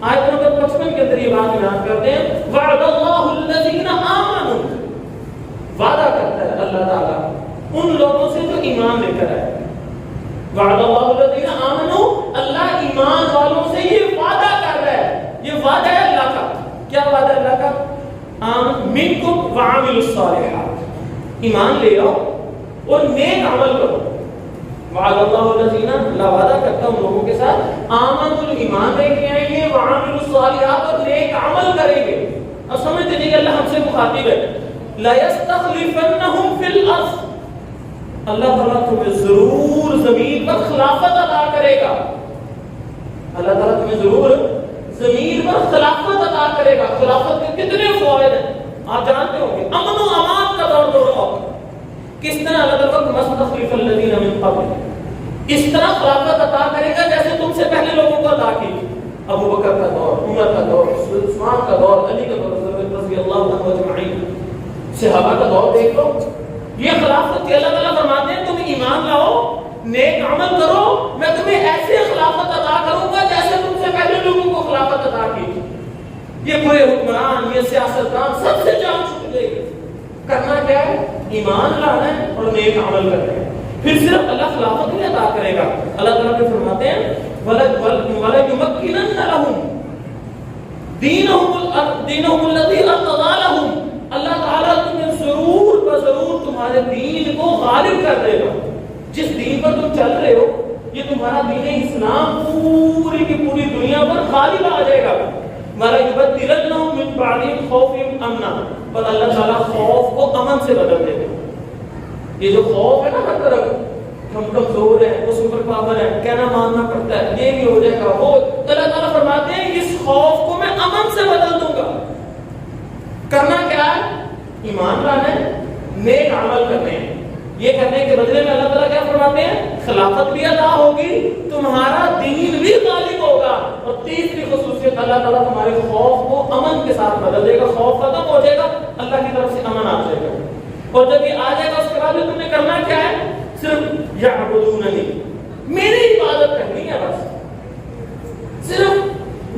آیت نمبر 55 کے اندر یہ بات بیان کرتے ہیں وعد اللہ الذین آمنوا، وعدہ کرتا ہے اللہ تعالیٰ ان لوگوں سے جو ایمان لے کر آئے. وعد اللہ الذین آمنوا، اللہ ایمان والوں سے یہ وعدہ کر رہا ہے. یہ وعدہ ہے اللہ کا. کیا وعدہ ہے اللہ کا؟ منکم وعملوا الصالحات، ایمان لے آؤ اور نیک عمل کرو. وعد اللہ الذین، اللہ وعدہ کرتا ہے ان لوگوں کے ساتھ آمنوا، ایمان لے کے آئیں گے، وعملوا الصالحات، اور نیک عمل کریں گے. اب سمجھتے نہیں کہ اللہ ہم سے مخاطب ہے. لَيَسْتَخْلِفَنَّهُمْ فِي الْأَرْضِ، اللہ تعالیٰ تمہیں ضرور زمین پر خلافت عطا کرے گا. اللہ تعالیٰ تمہیں ضرور زمین پر خلافت عطا کرے گا. خلافت کے کتنے فوائد ہیں آپ جانتے ہوں گے. امن و امان کا دور دور ہوگا. کس طرح اللہ تعالیٰ کو مستخلف الذین من قبل، اس طرح خلافت عطا کرے گا جیسے تم سے پہلے لوگوں کو عطا کی. ابو بکر کا دور، عمر کا دور، عثمان کا دور، علی کا دور، رضی اللہ عنہ اجمعین، صحابہ کا دور دیکھ لو. یہ خلافت کی اللہ تعالیٰ فرماتے ہیں تم ایمان لاؤ، نیک عمل کرو، میں تمہیں ایسے خلافت عطا کروں گا جیسے تم سے پہلے لوگوں کو خلافت عطا کی. یہ برے حکمران، یہ سیاستدان سب سے جان چھوٹ جائے گی. کرنا کیا ہے؟ ایمان لانا ہے اور نیک عمل کرنا ہے. پھر صرف اللہ خلافت نہیں عطا کرے گا. اللہ تعالیٰ کے فرماتے ہیں وَلَيُمَكِّنَنَّ لَهُمْ دِينَهُمُ الَّذِي ارْتَضَىٰ لَهُمْ، اللہ تعالیٰ تمہیں ضرور بضرور تمہارے دین کو غالب کر دے گا. جس دین پر تم چل رہے ہو یہ تمہارا دین اسلام پوری کی پوری دنیا پر غالب آ جائے گا. وَلَيُبَدِّلَنَّهُم مِّن بَعْدِ خَوْفِهِمْ أَمْنًا، پر اللہ تعالیٰ خوف کو امن سے بدل دے گا. یہ جو خوف ہے نا ہر طرف، ہم کمزور ہیں، وہ سپر پاور ہے، کہنا ماننا پڑتا ہے، یہ بھی ہو جائے گا وہ، اللہ تعالیٰ فرماتے ہیں اس خوف کو میں امن سے بدل دوں گا. کرنا کیا ہے؟ ایمان لانا ہے، نیک عمل کرنے ہیں. یہ کرنے کے بدلے میں اللہ تعالیٰ کیا فرماتے ہیں؟ خلافت بھی عطا ہوگی، تمہارا دین بھی غالب ہوگا، اور تیسری خصوصیت اللہ تعالیٰ تمہارے خوف کو امن کے ساتھ بدل دے گا. خوف ختم ہو جائے گا، اللہ کی طرف سے امن آ جائے گا. اور جب یہ آ جائے گا اس کے بعد تم نے کرنا کیا ہے؟ صرف یعبدوننی، میری عبادت کرنی ہے. بس صرف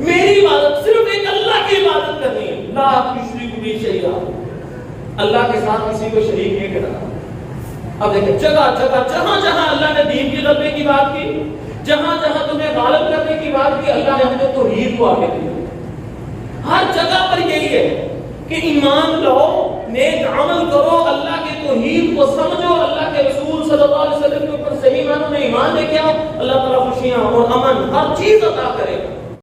میری عبادت، صرف ایک اللہ کی عبادت کرنی ہے. لا تشرکوا بی شیئا، اللہ کے ساتھ کسی کو شریک نہیں کرنا. اب دیکھیں جگہ جگہ جہاں جہاں اللہ نے دین کے غلبے کی بات کی، جہاں جہاں تمہیں غالب کرنے کی بات کی، اللہ نے ہمیں توحید کو آگے دیا. ہر جگہ پر یہی ہے کہ ایمان لاؤ، نیک عمل کرو، اللہ کے توحید کو سمجھو، اللہ کے رسول صلی اللہ علیہ وسلم کے اوپر صحیح معنوں میں ایمان لے کے آؤ. اللہ تعالیٰ خوشیاں اور امن ہر چیز عطا کرے.